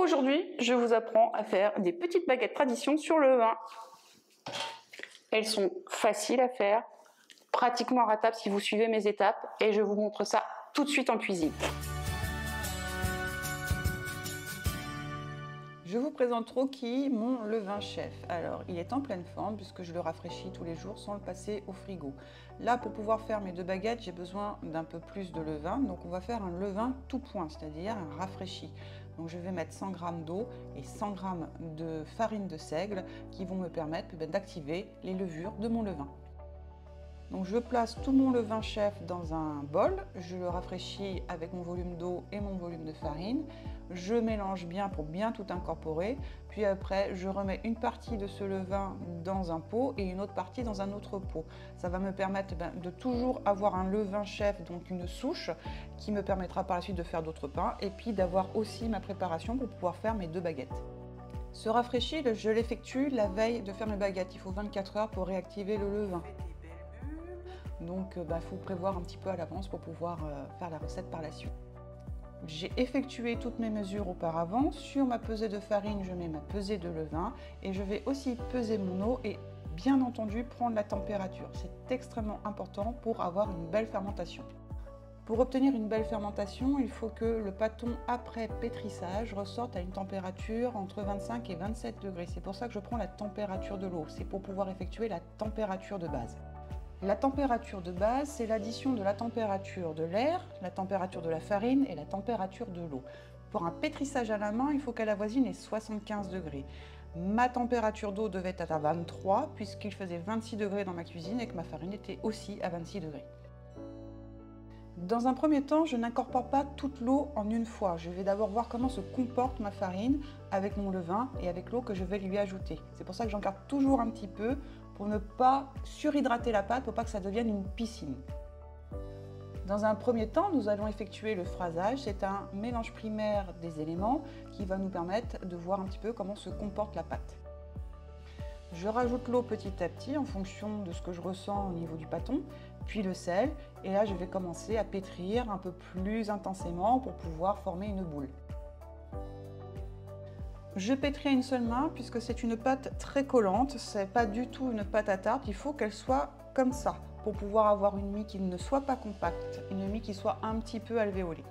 Aujourd'hui, je vous apprends à faire des petites baguettes tradition sur le levain. Elles sont faciles à faire, pratiquement ratables si vous suivez mes étapes, et je vous montre ça tout de suite en cuisine. Je vous présente Rocky, mon levain chef. Alors, il est en pleine forme puisque je le rafraîchis tous les jours sans le passer au frigo. Là, pour pouvoir faire mes 2 baguettes, j'ai besoin d'un peu plus de levain. Donc, on va faire un levain tout point, c'est-à-dire un rafraîchi. Donc, je vais mettre 100 g d'eau et 100 g de farine de seigle qui vont me permettre d'activer les levures de mon levain. Donc je place tout mon levain chef dans un bol, je le rafraîchis avec mon volume d'eau et mon volume de farine, je mélange bien pour bien tout incorporer, puis après je remets une partie de ce levain dans un pot et une autre partie dans un autre pot. Ça va me permettre de toujours avoir un levain chef, donc une souche, qui me permettra par la suite de faire d'autres pains et puis d'avoir aussi ma préparation pour pouvoir faire mes 2 baguettes. Ce rafraîchi, je l'effectue la veille de faire mes baguettes, il faut 24 heures pour réactiver le levain. Donc il faut prévoir un petit peu à l'avance pour pouvoir faire la recette par la suite. J'ai effectué toutes mes mesures auparavant. Sur ma pesée de farine, je mets ma pesée de levain et je vais aussi peser mon eau et bien entendu prendre la température. C'est extrêmement important pour avoir une belle fermentation. Pour obtenir une belle fermentation, il faut que le pâton après pétrissage ressorte à une température entre 25 et 27 degrés. C'est pour ça que je prends la température de l'eau. C'est pour pouvoir effectuer la température de base. La température de base, c'est l'addition de la température de l'air, la température de la farine et la température de l'eau. Pour un pétrissage à la main, il faut qu'elle avoisine les 75 degrés. Ma température d'eau devait être à 23 puisqu'il faisait 26 degrés dans ma cuisine et que ma farine était aussi à 26 degrés. Dans un premier temps, je n'incorpore pas toute l'eau en une fois. Je vais d'abord voir comment se comporte ma farine avec mon levain et avec l'eau que je vais lui ajouter. C'est pour ça que j'en garde toujours un petit peu pour ne pas surhydrater la pâte, pour pas que ça devienne une piscine. Dans un premier temps, nous allons effectuer le phrasage. C'est un mélange primaire des éléments qui va nous permettre de voir un petit peu comment se comporte la pâte. Je rajoute l'eau petit à petit en fonction de ce que je ressens au niveau du pâton, puis le sel, et là je vais commencer à pétrir un peu plus intensément pour pouvoir former une boule. Je pétris à une seule main puisque c'est une pâte très collante, c'est pas du tout une pâte à tarte, il faut qu'elle soit comme ça pour pouvoir avoir une mie qui ne soit pas compacte, une mie qui soit un petit peu alvéolée.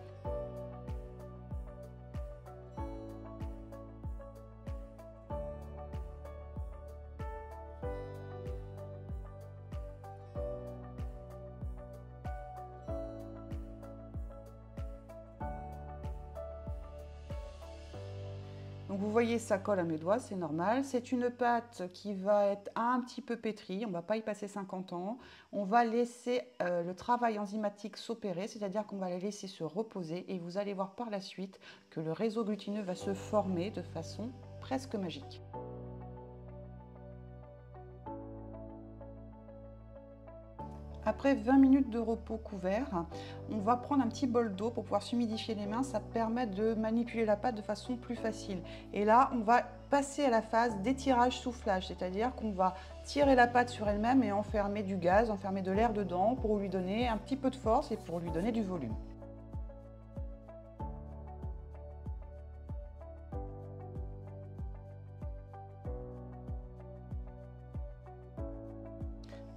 Donc vous voyez, ça colle à mes doigts, c'est normal. C'est une pâte qui va être un petit peu pétrie, on ne va pas y passer 50 ans. On va laisser le travail enzymatique s'opérer, c'est-à-dire qu'on va la laisser se reposer et vous allez voir par la suite que le réseau glutineux va se former de façon presque magique. Après 20 minutes de repos couvert, on va prendre un petit bol d'eau pour pouvoir s'humidifier les mains. Ça permet de manipuler la pâte de façon plus facile. Et là, on va passer à la phase d'étirage-soufflage, c'est-à-dire qu'on va tirer la pâte sur elle-même et enfermer du gaz, enfermer de l'air dedans pour lui donner un petit peu de force et pour lui donner du volume.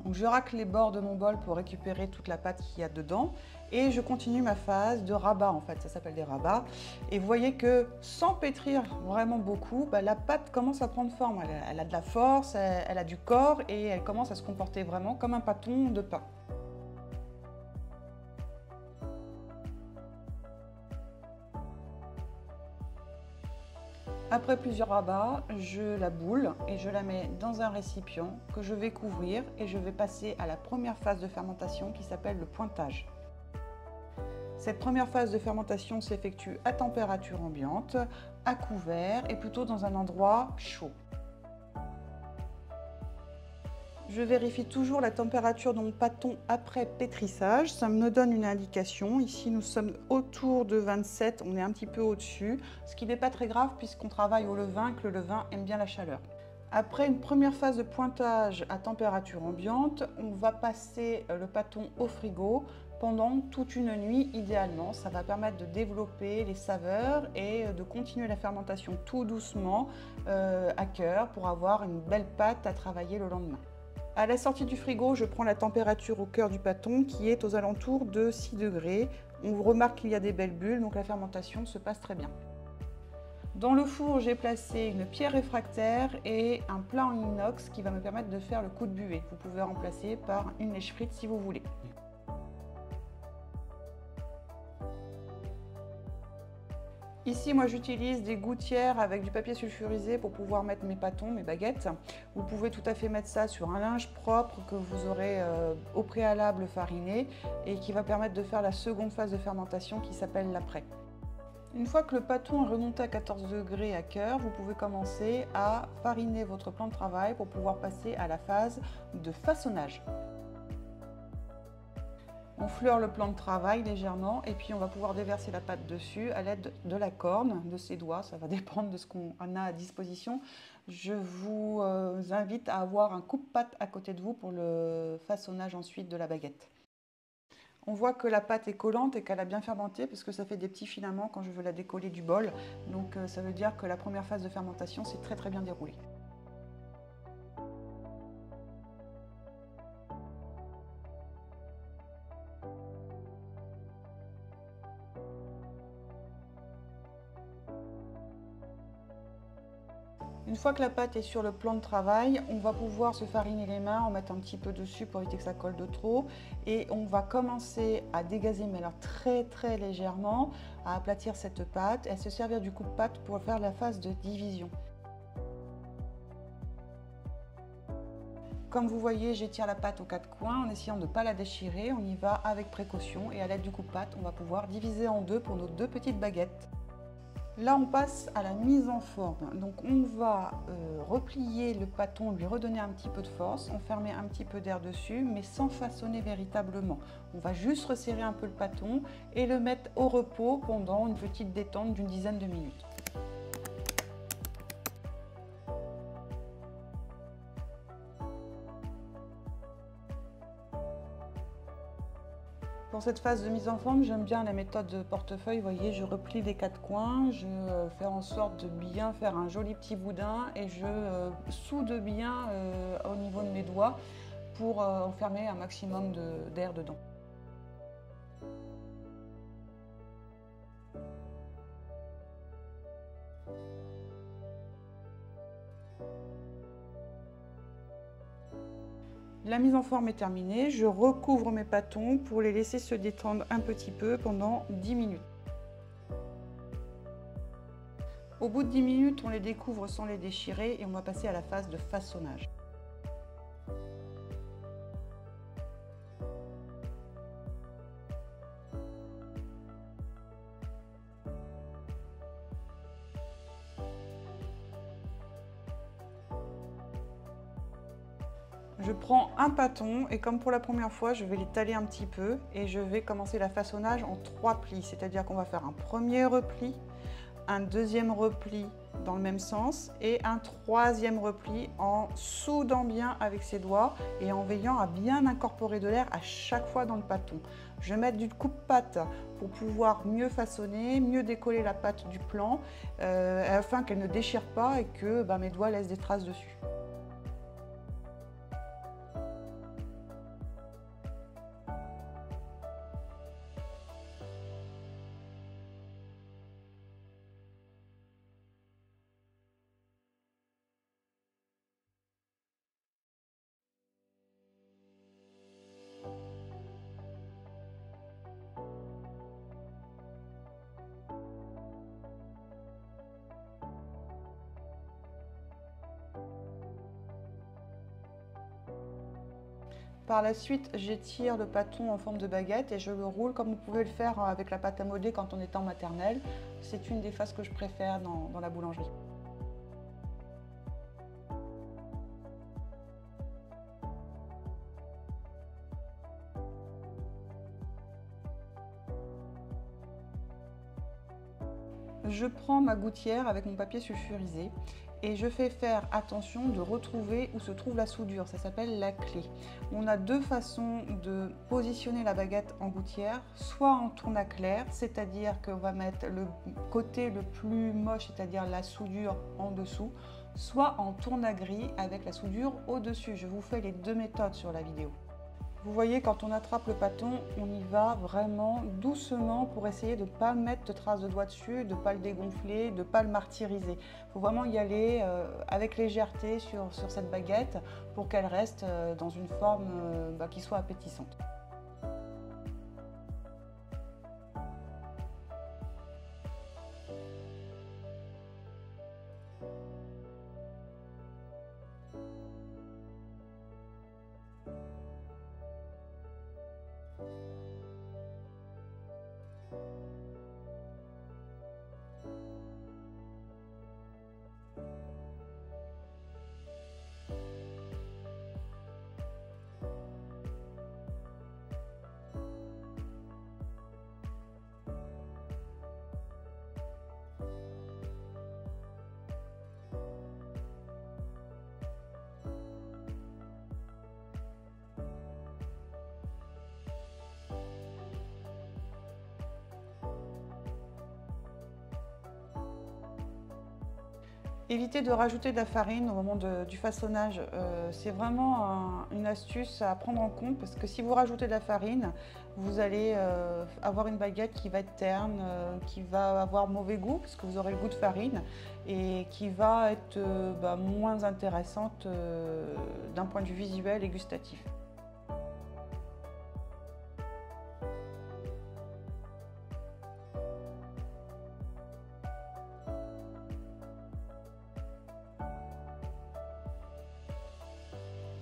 Donc je racle les bords de mon bol pour récupérer toute la pâte qu'il y a dedans et je continue ma phase de rabat, en fait ça s'appelle des rabats. Et vous voyez que sans pétrir vraiment beaucoup, la pâte commence à prendre forme, elle a de la force, elle a du corps et elle commence à se comporter vraiment comme un pâton de pain. Après plusieurs rabats, je la boule et je la mets dans un récipient que je vais couvrir et je vais passer à la première phase de fermentation qui s'appelle le pointage. Cette première phase de fermentation s'effectue à température ambiante, à couvert et plutôt dans un endroit chaud. Je vérifie toujours la température de mon pâton après pétrissage, ça me donne une indication. Ici nous sommes autour de 27, on est un petit peu au-dessus, ce qui n'est pas très grave puisqu'on travaille au levain, que le levain aime bien la chaleur. Après une première phase de pointage à température ambiante, on va passer le pâton au frigo pendant toute une nuit idéalement. Ça va permettre de développer les saveurs et de continuer la fermentation tout doucement à cœur pour avoir une belle pâte à travailler le lendemain. À la sortie du frigo, je prends la température au cœur du pâton qui est aux alentours de 6 degrés. On remarque qu'il y a des belles bulles, donc la fermentation se passe très bien. Dans le four, j'ai placé une pierre réfractaire et un plat en inox qui va me permettre de faire le coup de buée. Vous pouvez remplacer par une lèche frite si vous voulez. Ici, moi, j'utilise des gouttières avec du papier sulfurisé pour pouvoir mettre mes pâtons, mes baguettes. Vous pouvez tout à fait mettre ça sur un linge propre que vous aurez au préalable fariné et qui va permettre de faire la seconde phase de fermentation qui s'appelle l'après. Une fois que le pâton est remonté à 14 degrés à cœur, vous pouvez commencer à fariner votre plan de travail pour pouvoir passer à la phase de façonnage. On fleure le plan de travail légèrement et puis on va pouvoir déverser la pâte dessus à l'aide de la corne, de ses doigts, ça va dépendre de ce qu'on a à disposition. Je vous invite à avoir un coupe-pâte à côté de vous pour le façonnage ensuite de la baguette. On voit que la pâte est collante et qu'elle a bien fermenté parce que ça fait des petits filaments quand je veux la décoller du bol. Donc ça veut dire que la première phase de fermentation s'est très bien déroulée. Une fois que la pâte est sur le plan de travail, on va pouvoir se fariner les mains, en mettre un petit peu dessus pour éviter que ça colle de trop. Et on va commencer à dégazer, mais alors très légèrement, à aplatir cette pâte et à se servir du coupe-pâte pour faire la phase de division. Comme vous voyez, j'étire la pâte aux quatre coins en essayant de ne pas la déchirer. On y va avec précaution et à l'aide du coupe-pâte, on va pouvoir diviser en deux pour nos deux petites baguettes. Là, on passe à la mise en forme. Donc, on va replier le pâton, lui redonner un petit peu de force, enfermer un petit peu d'air dessus, mais sans façonner véritablement. On va juste resserrer un peu le pâton et le mettre au repos pendant une petite détente d'une dizaine de minutes. Pour cette phase de mise en forme, j'aime bien la méthode de portefeuille. Vous voyez, je replie les quatre coins, je fais en sorte de bien faire un joli petit boudin et je soude bien au niveau de mes doigts pour enfermer un maximum d'air dedans. La mise en forme est terminée, je recouvre mes pâtons pour les laisser se détendre un petit peu pendant 10 minutes. Au bout de 10 minutes, on les découvre sans les déchirer et on va passer à la phase de façonnage. Je prends un pâton et comme pour la première fois, je vais l'étaler un petit peu et je vais commencer la façonnage en 3 plis. C'est-à-dire qu'on va faire un premier repli, un deuxième repli dans le même sens et un troisième repli en soudant bien avec ses doigts et en veillant à bien incorporer de l'air à chaque fois dans le pâton. Je vais mettre du coupe-pâte pour pouvoir mieux façonner, mieux décoller la pâte du plan afin qu'elle ne déchire pas et que mes doigts laissent des traces dessus. Par la suite, j'étire le pâton en forme de baguette et je le roule comme vous pouvez le faire avec la pâte à modeler quand on est en maternelle. C'est une des phases que je préfère dans la boulangerie. Je prends ma gouttière avec mon papier sulfurisé et je fais faire attention de retrouver où se trouve la soudure, ça s'appelle la clé. On a deux façons de positionner la baguette en gouttière, soit en tourne à clair, c'est-à-dire qu'on va mettre le côté le plus moche, c'est-à-dire la soudure en dessous, soit en tourne à gris avec la soudure au-dessus. Je vous fais les deux méthodes sur la vidéo. Vous voyez, quand on attrape le pâton, on y va vraiment doucement pour essayer de ne pas mettre de traces de doigts dessus, de ne pas le dégonfler, de ne pas le martyriser. Il faut vraiment y aller avec légèreté sur cette baguette pour qu'elle reste dans une forme qui soit appétissante. Évitez de rajouter de la farine au moment du façonnage, c'est vraiment une astuce à prendre en compte parce que si vous rajoutez de la farine, vous allez avoir une baguette qui va être terne, qui va avoir mauvais goût parce que vous aurez le goût de farine et qui va être moins intéressante d'un point de vue visuel et gustatif.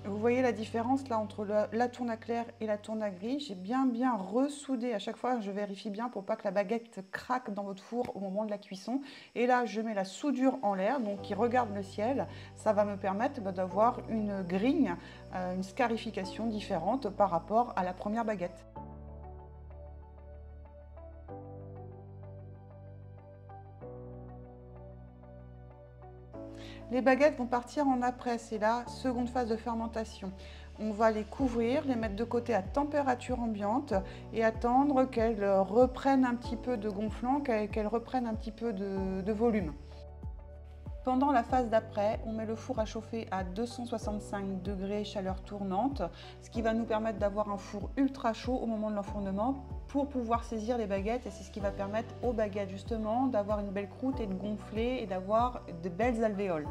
Vous voyez la différence là entre la tourne à clair et la tourne à gris. J'ai bien ressoudé. À chaque fois, je vérifie bien pour pas que la baguette craque dans votre four au moment de la cuisson. Et là, je mets la soudure en l'air, donc qui regarde le ciel. Ça va me permettre d'avoir une grille, une scarification différente par rapport à la première baguette. Les baguettes vont partir en après, c'est la seconde phase de fermentation. On va les couvrir, les mettre de côté à température ambiante et attendre qu'elles reprennent un petit peu de gonflant, qu'elles reprennent un petit peu de volume. Pendant la phase d'après, on met le four à chauffer à 265 degrés chaleur tournante, ce qui va nous permettre d'avoir un four ultra chaud au moment de l'enfournement pour pouvoir saisir les baguettes, et c'est ce qui va permettre aux baguettes justement d'avoir une belle croûte et de gonfler et d'avoir de belles alvéoles.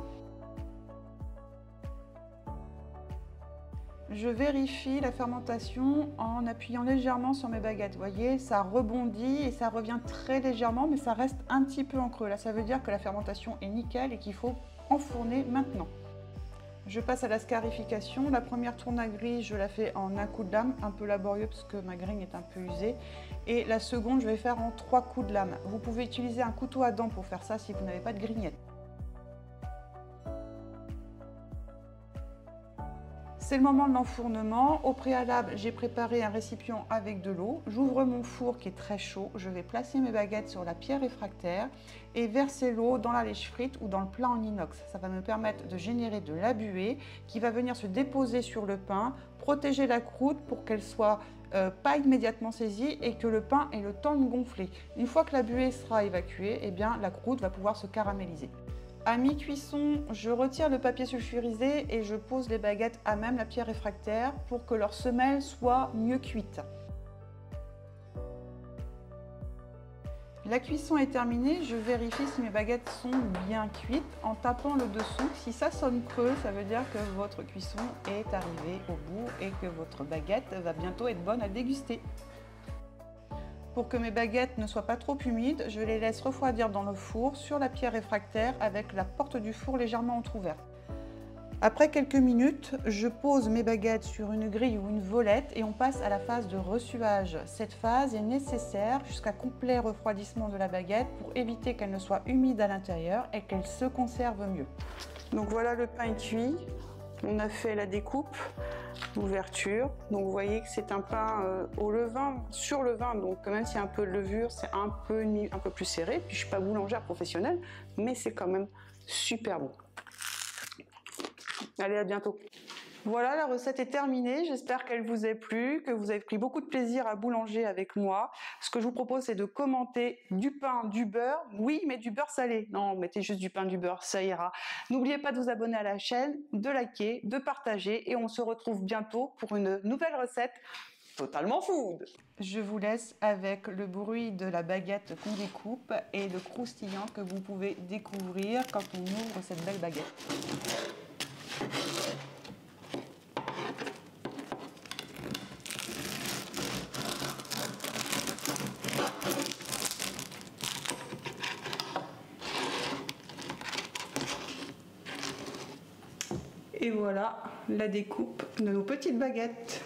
Je vérifie la fermentation en appuyant légèrement sur mes baguettes. Vous voyez, ça rebondit et ça revient très légèrement, mais ça reste un petit peu en creux. Là, ça veut dire que la fermentation est nickel et qu'il faut enfourner maintenant. Je passe à la scarification. La première tourne à grille, je la fais en un coup de lame, un peu laborieux parce que ma grille est un peu usée. Et la seconde, je vais faire en 3 coups de lame. Vous pouvez utiliser un couteau à dents pour faire ça si vous n'avez pas de grignette. C'est le moment de l'enfournement. Au préalable, j'ai préparé un récipient avec de l'eau. J'ouvre mon four qui est très chaud. Je vais placer mes baguettes sur la pierre réfractaire et verser l'eau dans la lèche-frite ou dans le plat en inox. Ça va me permettre de générer de la buée qui va venir se déposer sur le pain, protéger la croûte pour qu'elle soit pas immédiatement saisie et que le pain ait le temps de gonfler. Une fois que la buée sera évacuée, eh bien, la croûte va pouvoir se caraméliser. À mi-cuisson, je retire le papier sulfurisé et je pose les baguettes à même la pierre réfractaire pour que leur semelle soit mieux cuite. La cuisson est terminée, je vérifie si mes baguettes sont bien cuites en tapant le dessous. Si ça sonne creux, ça veut dire que votre cuisson est arrivée au bout et que votre baguette va bientôt être bonne à déguster. Pour que mes baguettes ne soient pas trop humides, je les laisse refroidir dans le four sur la pierre réfractaire avec la porte du four légèrement entrouverte. Après quelques minutes, je pose mes baguettes sur une grille ou une volette et on passe à la phase de ressuage. Cette phase est nécessaire jusqu'à complet refroidissement de la baguette pour éviter qu'elle ne soit humide à l'intérieur et qu'elle se conserve mieux. Donc voilà, le pain est cuit. On a fait la découpe, l'ouverture. Donc vous voyez que c'est un pain au levain, sur levain. Donc même s'il y a un peu de levure, c'est un peu plus serré. Puis je ne suis pas boulangère professionnelle, mais c'est quand même super bon. Allez, à bientôt. Voilà, la recette est terminée. J'espère qu'elle vous a plu, que vous avez pris beaucoup de plaisir à boulanger avec moi. Ce que je vous propose, c'est de commenter du pain, du beurre. Oui, mais du beurre salé. Non, mettez juste du pain, du beurre, ça ira. N'oubliez pas de vous abonner à la chaîne, de liker, de partager. Et on se retrouve bientôt pour une nouvelle recette totalement food. Je vous laisse avec le bruit de la baguette qu'on découpe et le croustillant que vous pouvez découvrir quand on ouvre cette belle baguette. Et voilà la découpe de nos petites baguettes.